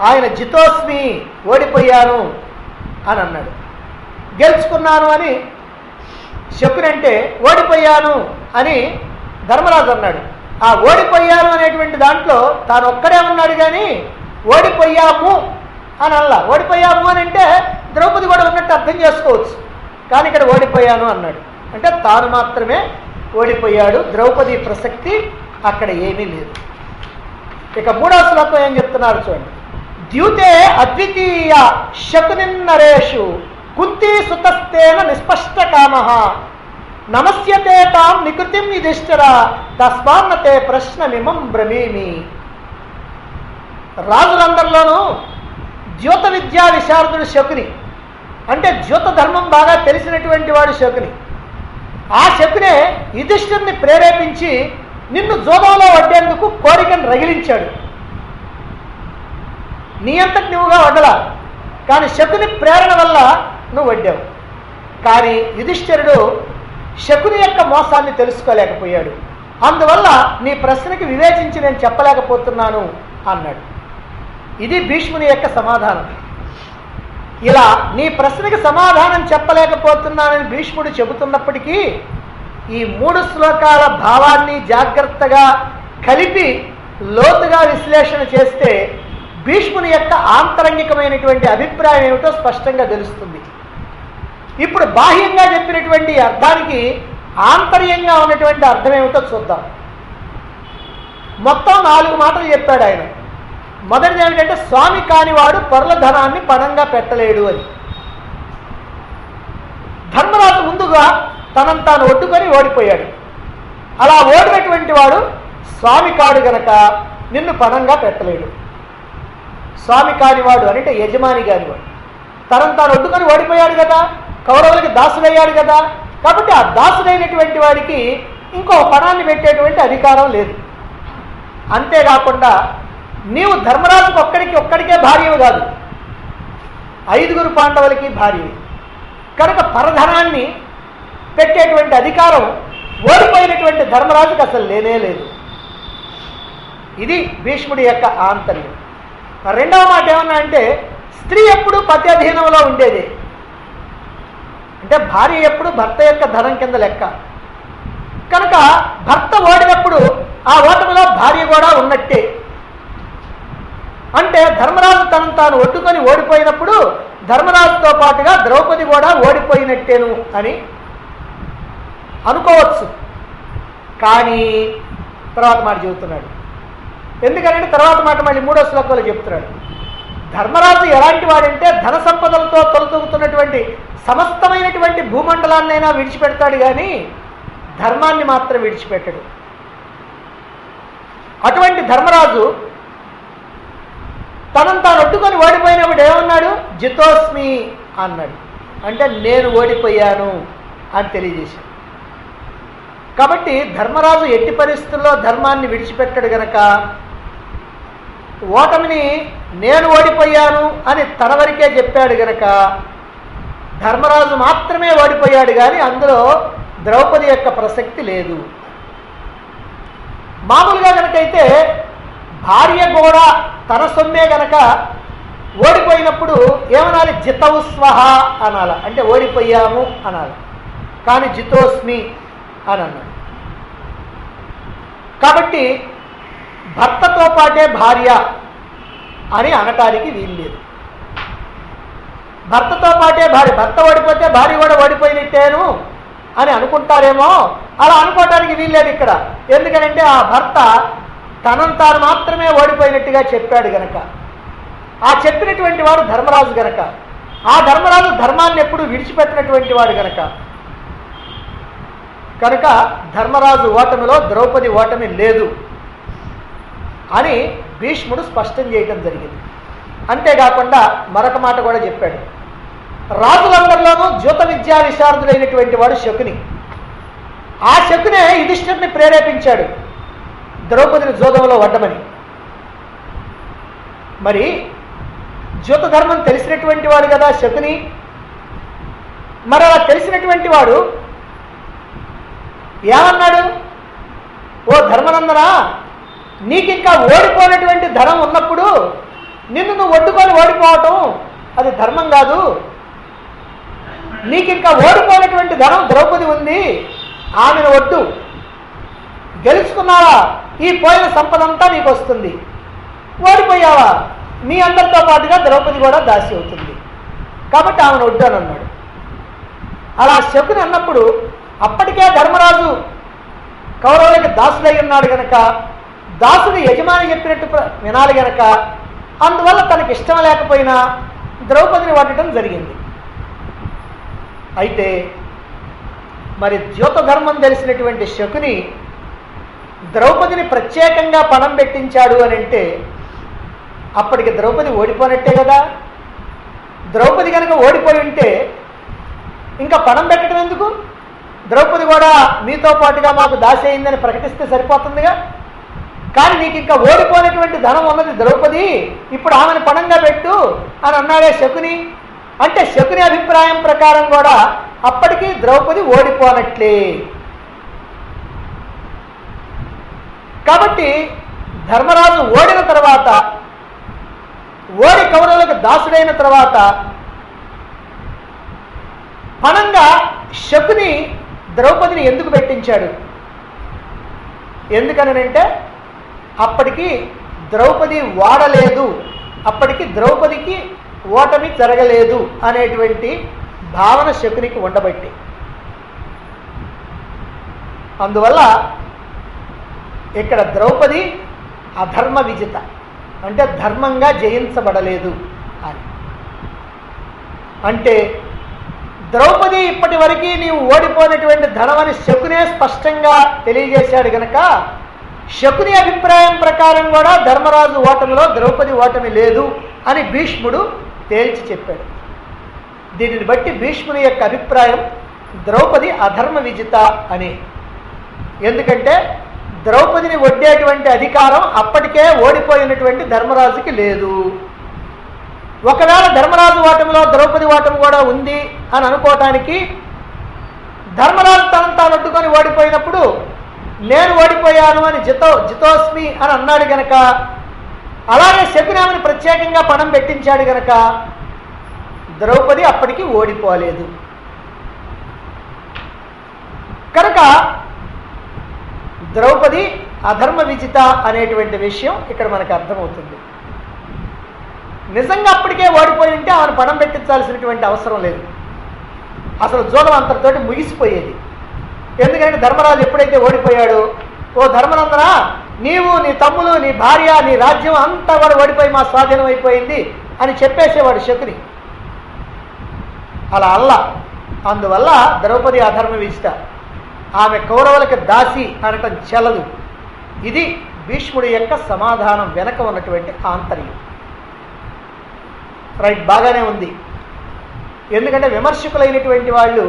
A: ఆయన జితోస్మి ఓడిపోయాను అని అన్నాడు. గెలుచుకున్నాను అని శకుని అంటే ఓడిపోయాను అని ధర్మరాజు అన్నాడు. ఆ ఓడిపోయాను అనేటువంటి దాంట్లో తాను ఒక్కడే ఉన్నాడు, కానీ ఓడిపోయాము అని అల్లా. ఓడిపోయాము అని అంటే ద్రౌపది కూడా ఉన్నట్టు అర్థం చేసుకోవచ్చు, కానీ ఇక్కడ ఓడిపోయాను అన్నాడు. అంటే తాను మాత్రమే ఓడిపోయాడు, ద్రౌపది ప్రసక్తి అక్కడ ఏమీ లేదు. ఇక మూడవ శ్లోకం ఏం చెప్తున్నారు చూడండి. ద్యూతే అద్వితీయ శకునిన్నరేషు కుంతీ సుతస్తేన నిస్పష్ట కామ నమస్యతే తాం నికృతిం యుధిష్ఠిర తస్మాన్నతే ప్రశ్నమిమం బ్రమీమి. రాజులందరిలోనూ ద్యూత విద్యా విశారదుడు శకుని, అంటే ద్యూత ధర్మం బాగా తెలిసినటువంటి వాడు శకుని. ఆ శకునే యుధిష్ఠిరుని ప్రేరేపించి నిన్ను జోదంలో వడ్డేందుకు కోరికను రగిలించాడు. నీ అంతటి నువ్వుగా వడ్డలా, కానీ శకుని ప్రేరణ వల్ల నువ్వు వడ్డావు. కానీ యుధిష్ఠిరుడు శకుని యొక్క మోసాన్ని తెలుసుకోలేకపోయాడు. అందువల్ల నీ ప్రశ్నకి వివేచించి నేను చెప్పలేకపోతున్నాను అన్నాడు. ఇది భీష్ముని యొక్క సమాధానం. ఇలా నీ ప్రశ్నకి సమాధానం చెప్పలేకపోతున్నానని భీష్ముడు చెబుతున్నప్పటికీ ఈ 3 శ్లోకాల భావాన్ని జాగ్రత్తగా కలిపి లోతుగా విశ్లేషణ చేస్తే భీష్ముని యొక్క ఆంతరంగికమైనటువంటి అభిప్రాయం ఏమిటో స్పష్టంగా తెలుస్తుంది. ఇప్పుడు బాహ్యంగా చెప్పినటువంటి అర్థానికి ఆంతర్యంగా ఉన్నటువంటి అర్థం ఏమిటో చూద్దాం. మొత్తం 4 మాటలు చెప్పాడు ఆయన. మొదటిది ఏమిటంటే స్వామి కానివాడు పరుల ధనాన్ని పణంగా పెట్టలేడు అని. ధర్మరాజు ముందుగా తనను తాను ఒడ్డుకొని ఓడిపోయాడు. అలా ఓడినటువంటి వాడు స్వామి కాడు గనక నిన్ను పణంగా పెట్టలేడు. స్వామి కానివాడు అంటే యజమాని కానివాడు తనను తాను ఒడ్డుకొని ఓడిపోయాడు కదా, కౌరవులకి దాసుడయ్యాడు కదా, కాబట్టి ఆ దాసుడైనటువంటి వాడికి ఇంకో పణాన్ని పెట్టేటువంటి అధికారం లేదు. అంతేకాకుండా నీవు ధర్మరాజుకు ఒక్కడికే భార్యవు కాదు, 5 పాండవులకి భార్యవి కనుక పరధనాన్ని పెట్టేటువంటి అధికారం ఓడిపోయినటువంటి ధర్మరాజుకు అసలు లేనే లేదు. ఇది భీష్ముడి యొక్క ఆంతర్యం. రెండవ మాట ఏమన్నా అంటే స్త్రీ ఎప్పుడు పతి అధీనంలో ఉండేది, అంటే భార్య ఎప్పుడు భర్త యొక్క ధనం కింద లెక్క. కనుక భర్త ఓడినప్పుడు ఆ ఓటమిలో భార్య కూడా ఉన్నట్టే. అంటే ధర్మరాజు తనను తాను ఒడ్డుకొని ఓడిపోయినప్పుడు ధర్మరాజుతో పాటుగా ద్రౌపది కూడా ఓడిపోయినట్టేను అని అనుకోవచ్చు. కానీ తర్వాత మాట చెబుతున్నాడు. ఎందుకంటే తర్వాత మాట మళ్ళీ 3వ శ్లోకంలో చెప్తున్నాడు. ధర్మరాజు ఎలాంటి వాడంటే ధన సంపదలతో తొలతూగుతున్నటువంటి సమస్తమైనటువంటి భూమండలాన్నైనా విడిచిపెడతాడు, కానీ ధర్మాన్ని మాత్రం విడిచిపెట్టడు. అటువంటి ధర్మరాజు తనను తాను ఒడ్డుకొని ఓడిపోయినప్పుడు ఏమన్నాడు? జితోస్మి అన్నాడు. అంటే నేను ఓడిపోయాను అని తెలియజేశాడు. కాబట్టి ధర్మరాజు ఎట్టి పరిస్థితుల్లో ధర్మాన్ని విడిచిపెట్టాడు గనక ఓటమిని నేను ఓడిపోయాను అని తన వరకే చెప్పాడు గనక ధర్మరాజు మాత్రమే ఓడిపోయాడు, కానీ అందులో ద్రౌపది యొక్క ప్రసక్తి లేదు. మామూలుగా కనుకైతే భార్య కూడా తన సొమ్మే గనక ఓడిపోయినప్పుడు ఏమనాలి? జితౌ స్వహ అనాలి, అంటే ఓడిపోయాము అనాలి. కానీ జితోస్మి అని అన్నాడు. కాబట్టి భర్తతో పాటే భార్య అని అనటానికి వీలు లేదు. భర్తతో పాటే భార్య, భర్త ఓడిపోతే భార్య కూడా ఓడిపోయినట్టేను అని అనుకుంటారేమో, అలా అనుకోవటానికి వీల్లేదు ఇక్కడ. ఎందుకంటే ఆ భర్త తనను తాను మాత్రమే ఓడిపోయినట్టుగా చెప్పాడు గనక, ఆ చెప్పినటువంటి వాడు ధర్మరాజు గనక, ఆ ధర్మరాజు ధర్మాన్ని ఎప్పుడు విడిచిపెట్టినటువంటి వాడు కనుక ధర్మరాజు ఓటమిలో ద్రౌపది ఓటమి లేదు అని భీష్ముడు స్పష్టం చేయటం జరిగింది. అంతేకాకుండా మరొక మాట కూడా చెప్పాడు. రాజులందరిలోనూ జ్యోత విద్యా విశారదుడైనటువంటి వాడు శకుని. ఆ శకునే యుధిష్ఠిరుని ప్రేరేపించాడు ద్రౌపదిని జోదంలో వడ్డమని. మరి జ్యోత ధర్మం తెలిసినటువంటి వాడు కదా శకుని. మరి అలా తెలిసినటువంటి వాడు ఏమన్నాడు? ఓ ధర్మనందనా, నీకింకా ఓడిపోయినటువంటి ధనం ఉన్నప్పుడు నిన్ను నువ్వు ఒడ్డుకొని ఓడిపోవటం అది ధర్మం కాదు. నీకింకా ఓడిపోయినటువంటి ధనం ద్రౌపది ఉంది, ఆమెను ఒడ్డు. గెలుచుకున్నావా ఈ పోయిన సంపదంతా నీకు వస్తుంది. ఓడిపోయావా మీ అందరితో పాటుగా ద్రౌపది కూడా దాసి అవుతుంది. కాబట్టి ఆమెను ఒడ్డు అని అన్నాడు. అలా శకుని అన్నప్పుడు అప్పటికే ధర్మరాజు కౌరవులకి దాసుడై ఉన్నాడు గనక, దాసుడు యజమాని చెప్పినట్టు వినాలి గనక, అందువల్ల తనకి ఇష్టం లేకపోయినా ద్రౌపదిని వడ్డటం జరిగింది. అయితే మరి ద్యోత ధర్మం తెలిసినటువంటి శకుని ద్రౌపదిని ప్రత్యేకంగా పణం పెట్టించాడు అని అంటే అప్పటికి ద్రౌపది ఓడిపోయినట్టే కదా. ద్రౌపది కనుక ఓడిపోయి ఉంటే ఇంకా పణం పెట్టడం ఎందుకు? ద్రౌపది కూడా మీతో పాటుగా మాకు దాసి అయిందని ప్రకటిస్తే సరిపోతుందిగా. కానీ నీకు ఇంకా ఓడిపోయినటువంటి ధనం ఉన్నది ద్రౌపది, ఇప్పుడు ఆమెను పణంగా పెట్టు అని అన్నాడే శకుని. అంటే శకుని అభిప్రాయం ప్రకారం కూడా అప్పటికి ద్రౌపది ఓడిపోనట్లే. కాబట్టి ధర్మరాజు ఓడిన తర్వాత, ఓడి కౌరవులకు దాసుడైన తర్వాత పణంగా శకుని ద్రౌపదిని ఎందుకు పెట్టించాడు? ఎందుకనంటే అప్పటికి ద్రౌపది వాడలేదు, అప్పటికి ద్రౌపదికి ఓటమి జరగలేదు అనేటువంటి భావన శకునికి ఉండబట్టి. అందువల్ల ఇక్కడ ద్రౌపది అధర్మ విజిత, అంటే ధర్మంగా జయించబడలేదు అని. అంటే ద్రౌపది ఇప్పటి వరకు నీవు ఓడిపోయినటువంటి ధనమని శకునే స్పష్టంగా తెలియజేశాడు గనక శకుని అభిప్రాయం ప్రకారం కూడా ధర్మరాజు ఓటమిలో ద్రౌపది ఓటమి లేదు అని భీష్ముడు తేల్చి చెప్పాడు. దీనిని బట్టి భీష్ముని యొక్క అభిప్రాయం ద్రౌపది అధర్మ విజిత అని. ఎందుకంటే ద్రౌపదిని ఒడ్డేటువంటి అధికారం అప్పటికే ఓడిపోయినటువంటి ధర్మరాజుకి లేదు. ఒకవేళ ధర్మరాజు ఓటమిలో ద్రౌపది ఓటమి కూడా ఉంది అని అనుకోవటానికి ధర్మరాజు తనను తాను అడ్డుకొని ఓడిపోయినప్పుడు నేను ఓడిపోయాను అని జితోస్మి అని అన్నాడు గనక, అలాగే శకునామని ప్రత్యేకంగా పణం పెట్టించాడు గనక ద్రౌపది అప్పటికి ఓడిపోలేదు. కనుక ద్రౌపది అధర్మ విజిత అనేటువంటి విషయం ఇక్కడ మనకు అర్థమవుతుంది. నిజంగా అప్పటికే ఓడిపోయి ఉంటే ఆమెను పణం పెట్టించాల్సినటువంటి అవసరం లేదు, అసలు జోలం అంతటితోటి ముగిసిపోయేది. ఎందుకంటే ధర్మరాజు ఎప్పుడైతే ఓడిపోయాడో, ఓ ధర్మనందన, నీవు నీ తమ్ములు నీ భార్య నీ రాజ్యం అంతా కూడా ఓడిపోయి మా స్వాధీనం అయిపోయింది అని చెప్పేసేవాడు శకుని. అలా అల్లా. అందువల్ల ద్రౌపది అధర్మ విజిత, ఆమె కౌరవులకి దాసి అనటం చెల్లదు. ఇది భీష్ముడి యొక్క సమాధానం వెనక ఉన్నటువంటి ఆంతర్యం. రైట్, బాగానే ఉంది. ఎందుకంటే విమర్శకులైనటువంటి వాళ్ళు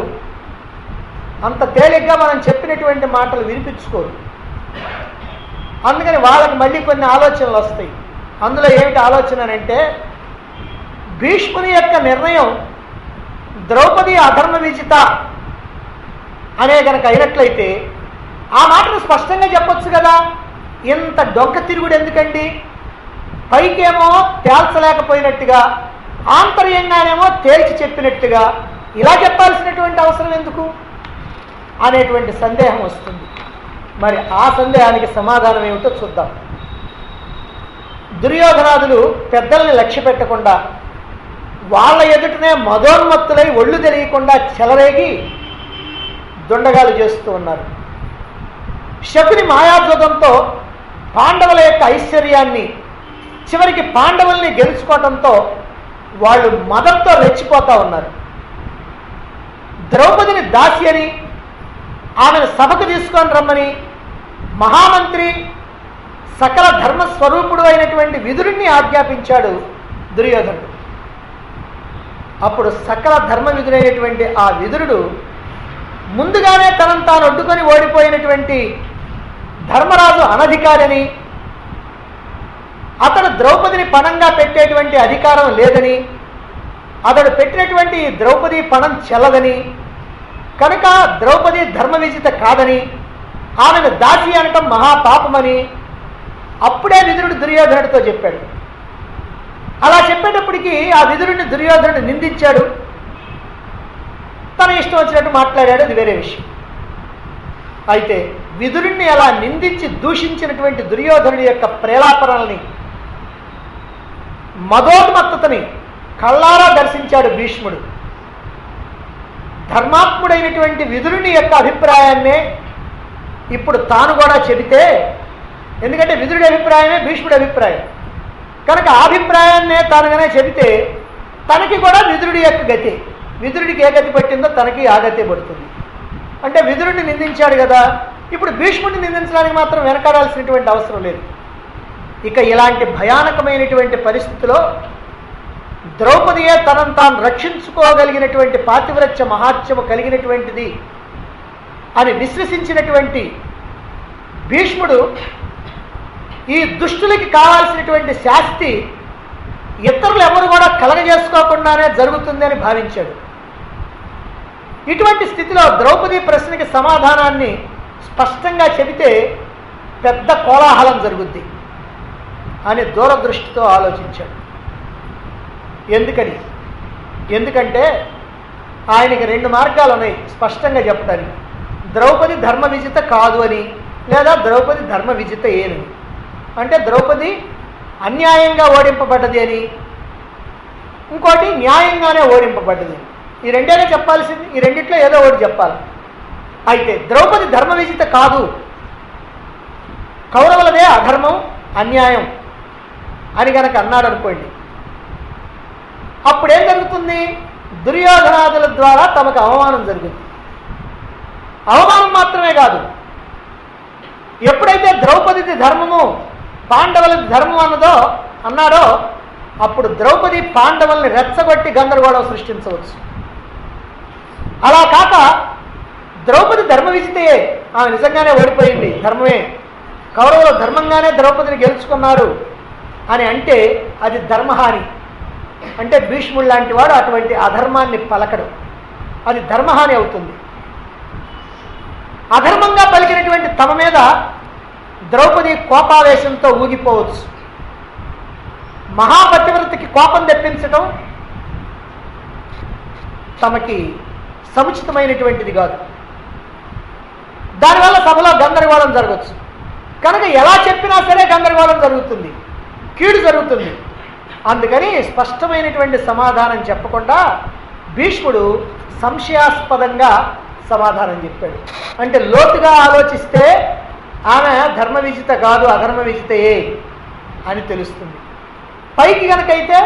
A: అంత తేలిగ్గా మనం చెప్పినటువంటి మాటలు వినిపించుకోరు. అందుకని వాళ్ళకి మళ్ళీ కొన్ని ఆలోచనలు వస్తాయి. అందులో ఏమిటి ఆలోచన అంటే, భీష్ముని యొక్క నిర్ణయం ద్రౌపది అధర్మ విజిత అనే గనక అయినట్లయితే ఆ మాటను స్పష్టంగా చెప్పొచ్చు కదా. ఇంత డొంక తిరుగుడు ఎందుకండి? పైకేమో తేల్చలేకపోయినట్టుగా, ఆంతర్యంగానేమో తేల్చి చెప్పినట్టుగా ఇలా చెప్పాల్సినటువంటి అవసరం ఎందుకు అనేటువంటి సందేహం వస్తుంది. మరి ఆ సందేహానికి సమాధానం ఏమిటో చూద్దాం. దుర్యోధనాదులు పెద్దల్ని లక్ష్య పెట్టకుండా వాళ్ళ ఎదుటనే మదోన్మత్తులై ఒళ్ళు తెలియకుండా చెలరేగి దుండగాలు చేస్తూ ఉన్నారు. శకుని మాయాజోదంతో పాండవుల యొక్క ఐశ్వర్యాన్ని, చివరికి పాండవుల్ని గెలుచుకోవడంతో వాళ్ళు మదంతో రెచ్చిపోతూ ఉన్నారు. ద్రౌపదిని దాసి అని, ఆమెను సభకు తీసుకొని రమ్మని మహామంత్రి సకల ధర్మస్వరూపుడు అయినటువంటి విదురుణ్ణి ఆజ్ఞాపించాడు దుర్యోధనుడు. అప్పుడు సకల ధర్మ విధుడైనటువంటి ఆ విదురుడు ముందుగానే తనను తాను అడ్డుకొని ఓడిపోయినటువంటి ధర్మరాజు అనధికారిని, అతడు ద్రౌపదిని పణంగా పెట్టేటువంటి అధికారం లేదని, అతడు పెట్టినటువంటి ద్రౌపది పణం చెల్లదని, కనుక ద్రౌపది ధర్మ విజిత కాదని, ఆమెను దాసి అనటం మహాపాపమని అప్పుడే విదురుడు దుర్యోధనుడితో చెప్పాడు. అలా చెప్పేటప్పటికీ ఆ విదురుడిని దుర్యోధనుడు నిందించాడు, తన ఇష్టం వచ్చినట్టు మాట్లాడాడు, అది వేరే విషయం. అయితే విదురుణ్ణి అలా నిందించి దూషించినటువంటి దుర్యోధనుడి యొక్క ప్రేలాపనల్ని, మదోన్మత్తతని కళ్ళారా దర్శించాడు భీష్ముడు. ధర్మాత్ముడైనటువంటి విదురుని యొక్క అభిప్రాయాన్నే ఇప్పుడు తాను కూడా చెబితే, ఎందుకంటే విదురుడి అభిప్రాయమే భీష్ముడి అభిప్రాయం కనుక ఆ అభిప్రాయాన్నే తానుగానే చెబితే తనకి కూడా విదురుడి యొక్క గతి, విదురుడికి ఏ గతి పట్టిందో తనకి ఆ గతి పడుతుంది. అంటే విదురుడిని నిందించాడు కదా, ఇప్పుడు భీష్ముడిని నిందించడానికి మాత్రం వెనకాడాల్సినటువంటి అవసరం లేదు. ఇక ఇలాంటి భయానకమైనటువంటి పరిస్థితిలో ద్రౌపదియే తనను తాను రక్షించుకోగలిగినటువంటి పాతివ్రత్య మహాత్మ్యము కలిగినటువంటిది అని విశ్వసించినటువంటి భీష్ముడు ఈ దుష్టులకి కావాల్సినటువంటి శాస్తి ఇతరులు ఎవరు కూడా కలగజేసుకోకుండానే జరుగుతుంది అని భావించాడు. ఇటువంటి స్థితిలో ద్రౌపది ప్రశ్నకి సమాధానాన్ని స్పష్టంగా చెబితే పెద్ద కోలాహలం జరుగుద్ది అని దూరదృష్టితో ఆలోచించాడు. ఎందుకంటే ఆయనకి రెండు మార్గాలు ఉన్నాయి స్పష్టంగా చెప్పడానికి. ద్రౌపది ధర్మ విజిత కాదు అని, లేదా ద్రౌపది ధర్మ విజిత ఏనని. అంటే ద్రౌపది అన్యాయంగా ఓడింపబడ్డది అని, ఇంకోటి న్యాయంగానే ఓడింపబడ్డది. ఈ రెండేనే చెప్పాల్సింది, ఈ రెండిట్లో ఏదో ఒకటి చెప్పాలి. అయితే ద్రౌపది ధర్మ విజిత కాదు, కౌరవులదే అధర్మం అన్యాయం అని గనక అన్నాడు అనుకోండి, అప్పుడేం జరుగుతుంది? దుర్యోధనాదుల ద్వారా తమకు అవమానం జరుగుతుంది. అవమానం మాత్రమే కాదు, ఎప్పుడైతే ద్రౌపదిది ధర్మము పాండవులది ధర్మం అన్నాడో అప్పుడు ద్రౌపది పాండవుల్ని రెచ్చగొట్టి గందరగోళం సృష్టించవచ్చు. అలా కాక ద్రౌపది ధర్మ విజితయే, ఆమె నిజంగానే ఓడిపోయింది, ధర్మమే, కౌరవులు ధర్మంగానే ద్రౌపదిని గెలుచుకున్నారు అని అంటే అది ధర్మహాని. అంటే భీష్ముడు లాంటి వాడు అటువంటి అధర్మాన్ని పలకడు, అది ధర్మహాని అవుతుంది. అధర్మంగా పలికినటువంటి తమ మీద ద్రౌపది కోపావేశంతో ఊగిపోవచ్చు. మహాపతివ్రతకి కోపం తెప్పించడం తమకి సముచితమైనటువంటిది కాదు. దానివల్ల సభలో గందరగోళం జరగవచ్చు. కనుక ఎలా చెప్పినా సరే గందరగోళం జరుగుతుంది, కీడు జరుగుతుంది. అందుకని స్పష్టమైనటువంటి సమాధానం చెప్పకుండా భీష్ముడు సంశయాస్పదంగా సమాధానం చెప్పాడు. అంటే లోతుగా ఆలోచిస్తే ఆమె ధర్మ విజిత కాదు, అధర్మ విజితయే అని తెలుస్తుంది. పైకి కనుకైతే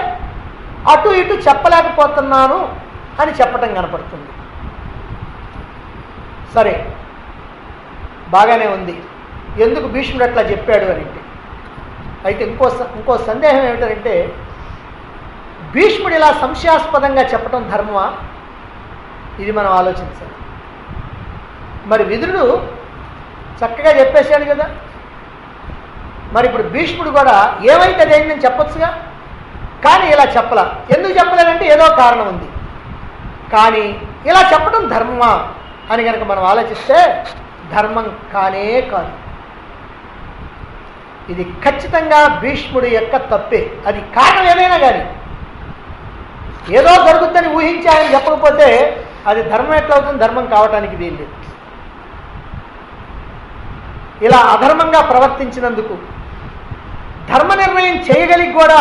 A: అటు ఇటు చెప్పలేకపోతున్నాను అని చెప్పటం కనపడుతుంది. సరే, బాగానే ఉంది, ఎందుకు భీష్ముడు అట్లా చెప్పాడు అని. అయితే ఇంకో సందేహం ఏమిటంటే, భీష్ముడు ఇలా సంశయాస్పదంగా చెప్పటం ధర్మమా? ఇది మనం ఆలోచించాలి. మరి విదురుడు చక్కగా చెప్పేశాడు కదా, మరి ఇప్పుడు భీష్ముడు కూడా ఏమైతే అదేంటి నేను చెప్పొచ్చుగా, కానీ ఇలా చెప్పలా. ఎందుకు చెప్పలేదంటే ఏదో కారణం ఉంది. కానీ ఇలా చెప్పడం ధర్మమా అని కనుక మనం ఆలోచిస్తే ధర్మం కానే కాదు. ఇది ఖచ్చితంగా భీష్ముడి యొక్క తప్పే. అది కారణం ఏదైనా కానీ ఏదో జరుగుతుందని ఊహించి ఆయన చెప్పకపోతే అది ధర్మం ఎట్లా అవుతుంది? ధర్మం కావటానికి వీలు లేదు. ఇలా అధర్మంగా ప్రవర్తించినందుకు ధర్మ నిర్ణయం చేయగలిగి కూడా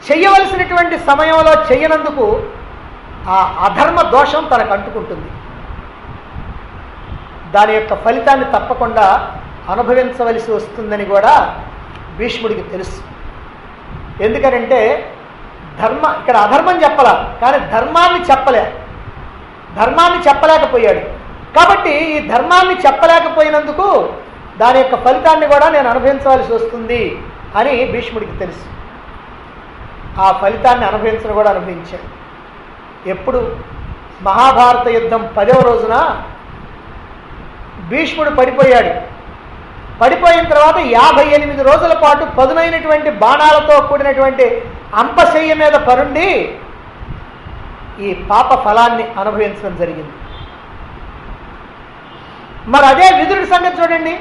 A: చెయ్యవలసినటువంటి సమయంలో చెయ్యనందుకు ఆ అధర్మ దోషం తనకు అంటుకుంటుంది. దాని యొక్క ఫలితాన్ని తప్పకుండా అనుభవించవలసి వస్తుందని కూడా భీష్ముడికి తెలుసు. ఎందుకనంటే ఇక్కడ అధర్మం చెప్పలా, కానీ ధర్మాన్ని చెప్పలేకపోయాడు. కాబట్టి ఈ ధర్మాన్ని చెప్పలేకపోయినందుకు దాని యొక్క ఫలితాన్ని కూడా నేను అనుభవించవలసి వస్తుంది అని భీష్ముడికి తెలుసు. ఆ ఫలితాన్ని అనుభవించడం కూడా అనుభవించాడు. ఎప్పుడు? మహాభారత యుద్ధం 10వ రోజున భీష్ముడు పడిపోయాడు. పడిపోయిన తర్వాత 58 రోజుల పాటు పదునైనటువంటి బాణాలతో కూడినటువంటి అంపశయ్య మీద పరుండి ఈ పాప ఫలాన్ని అనుభవించడం జరిగింది. మరి అదే విదురుడి సంగతి చూడండి.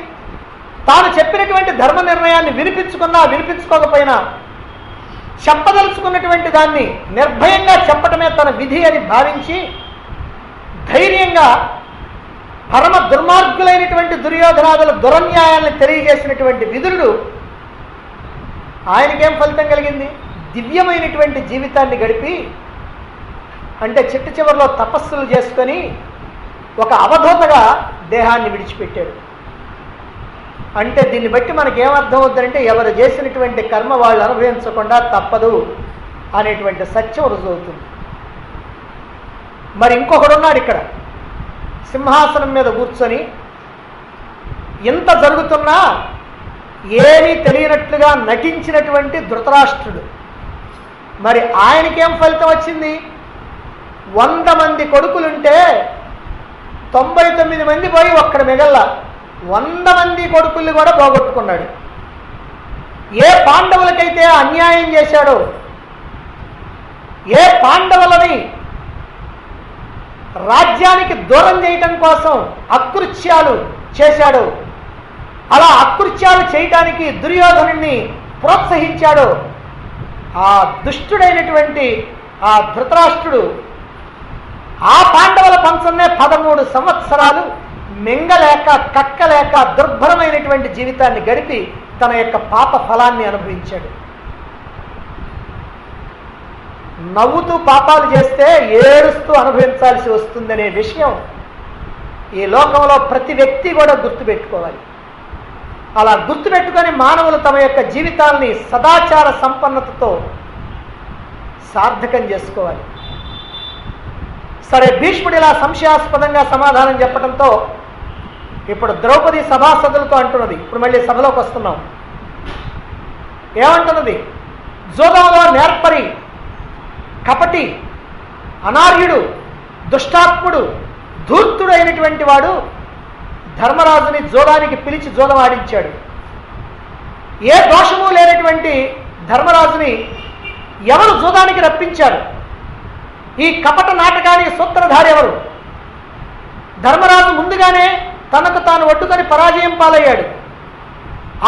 A: తాను చెప్పినటువంటి ధర్మ నిర్ణయాన్ని వినిపించుకున్నా వినిపించుకోకపోయినా చెప్పదలుచుకున్నటువంటి దాన్ని నిర్భయంగా చెప్పటమే తన విధి అని భావించి ధైర్యంగా పరమ దుర్మార్గులైనటువంటి దుర్యోధనాదుల దురన్యాయాలను తెలియజేసినటువంటి విదురుడు, ఆయనకేం ఫలితం కలిగింది? దివ్యమైనటువంటి జీవితాన్ని గడిపి, అంటే చిట్ట చివరిలో తపస్సులు చేసుకొని ఒక అవధూతగా దేహాన్ని విడిచిపెట్టాడు. అంటే దీన్ని బట్టి మనకేమర్థం అవుతుందంటే ఎవరు చేసినటువంటి కర్మ వాళ్ళు అనుభవించకుండా తప్పదు అనేటువంటి సత్యం రుజువుతుంది. మరి ఇంకొకడున్నాడు ఇక్కడ సింహాసనం మీద కూర్చొని, ఇంత జరుగుతున్నా ఏమీ తెలియనట్లుగా నటించినటువంటి ధృతరాష్ట్రుడు. మరి ఆయనకేం ఫలితం వచ్చింది? 100 మంది కొడుకులుంటే 99 మంది పోయి ఒక్కడ మిగల్లా 100 మంది కొడుకుల్ని కూడా పోగొట్టుకున్నాడు. ఏ పాండవులకైతే అన్యాయం చేశాడో, ఏ పాండవులని రాజ్యానికి దూరం చేయటం కోసం అకృత్యాలు చేశాడో, అలా అకృత్యాలు చేయటానికి దుర్యోధనుణ్ణి ప్రోత్సహించాడో, ఆ దుష్టుడైనటువంటి ఆ ధృతరాష్ట్రుడు ఆ పాండవుల పంచంనే 13 సంవత్సరాలు మింగలేక కక్కలేక దుర్భరమైనటువంటి జీవితాన్ని గడిపి తన యొక్క పాప ఫలాన్ని అనుభవించాడు. నవ్వుతూ పాపాలు చేస్తే ఏడుస్తూ అనుభవించాల్సి వస్తుందనే విషయం ఈ లోకంలో ప్రతి వ్యక్తి కూడా గుర్తుపెట్టుకోవాలి. అలా గుర్తుపెట్టుకొని మానవులు తమ యొక్క జీవితాల్ని సదాచార సంపన్నతతో సార్థకం చేసుకోవాలి. సరే, భీష్ముడు ఇలా సంశయాస్పదంగా సమాధానం చెప్పడంతో ఇప్పుడు ద్రౌపది సభాసదులతో అంటున్నది. ఇప్పుడు మళ్ళీ సభలోకి వస్తున్నాం. ఏమంటున్నది? జూదంలో నేర్పరి, కపటి, అనార్యుడు, దుష్టాత్ముడు, ధూర్తుడు అయినటువంటి వాడు ధర్మరాజుని జూదానికి పిలిచి జూదం ఆడించాడు. ఏ దోషము లేనటువంటి ధర్మరాజుని ఎవరు జూదానికి రప్పించారు? ఈ కపట నాటకానికి సూత్రధారి ఎవరు? ధర్మరాజు ముందుగానే తనకు తాను ఒడ్డుకొని పరాజయం పాలయ్యాడు.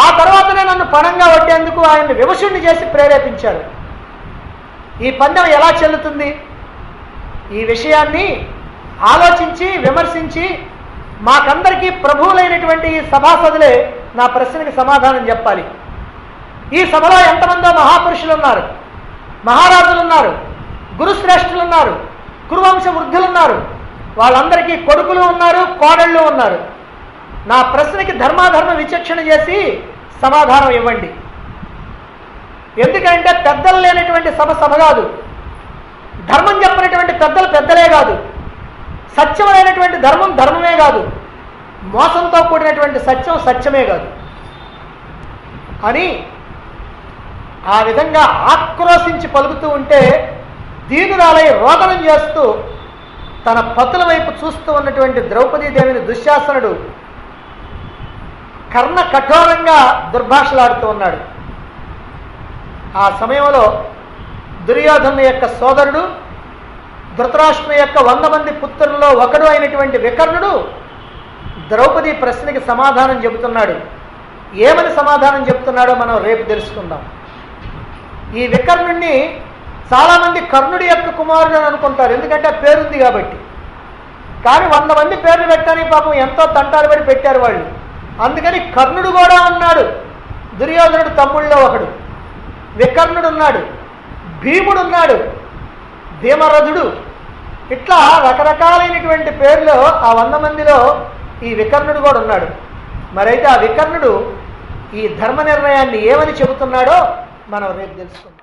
A: ఆ తర్వాతనే నన్ను పణంగా వడ్డేందుకు ఆయన్ని వివశుణ్ణి చేసి ప్రేరేపించారు. ఈ పందెం ఎలా చెల్లుతుంది? ఈ విషయాన్ని ఆలోచించి విమర్శించి మాకందరికీ ప్రభువులైనటువంటి ఈ సభాసదులే నా ప్రశ్నకి సమాధానం చెప్పాలి. ఈ సభలో ఎంతమందో మహాపురుషులు ఉన్నారు, మహారాజులు ఉన్నారు, గురుశ్రేష్ఠులు ఉన్నారు, కురువంశ వృద్ధులున్నారు, వాళ్ళందరికీ కొడుకులు ఉన్నారు, కోడళ్ళు ఉన్నారు. నా ప్రశ్నకి ధర్మాధర్మ విచక్షణ చేసి సమాధానం ఇవ్వండి. ఎందుకంటే పెద్దలు లేనటువంటి సభ సభ కాదు, ధర్మం చెప్పినటువంటి పెద్దలు పెద్దలే కాదు, సత్యమైనటువంటి ధర్మం ధర్మమే కాదు, మోసంతో కూడినటువంటి సత్యం సత్యమే కాదు అని ఆ విధంగా ఆక్రోశించి పలుకుతూ ఉంటే దీనురాలై రోదనం చేస్తూ తన పతుల వైపు చూస్తూ ఉన్నటువంటి ద్రౌపదీదేవిని దుశ్శాసనుడు కర్ణ కఠోరంగా దుర్భాషలాడుతూ ఉన్నాడు. ఆ సమయంలో దుర్యోధను యొక్క సోదరుడు, ధృతరాష్ట్రుని యొక్క 100 మంది పుత్రుల్లో ఒకడు అయినటువంటి వికర్ణుడు ద్రౌపది ప్రశ్నకి సమాధానం చెబుతున్నాడు. ఏమని సమాధానం చెబుతున్నాడో మనం రేపు తెలుసుకుందాం. ఈ వికర్ణుడిని చాలామంది కర్ణుడి యొక్క కుమారుడు అని అనుకుంటారు, ఎందుకంటే పేరుంది కాబట్టి. కానీ 100 మంది పేర్లు పెట్టడానికి పాపం ఎంతో తంటాలు పడి పెట్టారు వాళ్ళు. అందుకని కర్ణుడు కూడా ఉన్నాడు, దుర్యోధనుడు తమ్ముళ్ళలో ఒకడు. వికర్ణుడు ఉన్నాడు, భీముడు ఉన్నాడు, భీమరథుడు, ఇట్లా రకరకాలైనటువంటి పేర్లు ఆ 100 మందిలో ఈ వికర్ణుడు కూడా ఉన్నాడు. మరైతే ఆ వికర్ణుడు ఈ ధర్మ నిర్ణయాన్ని ఏమని చెబుతున్నాడో మనం రేపు తెలుసుకుందాం.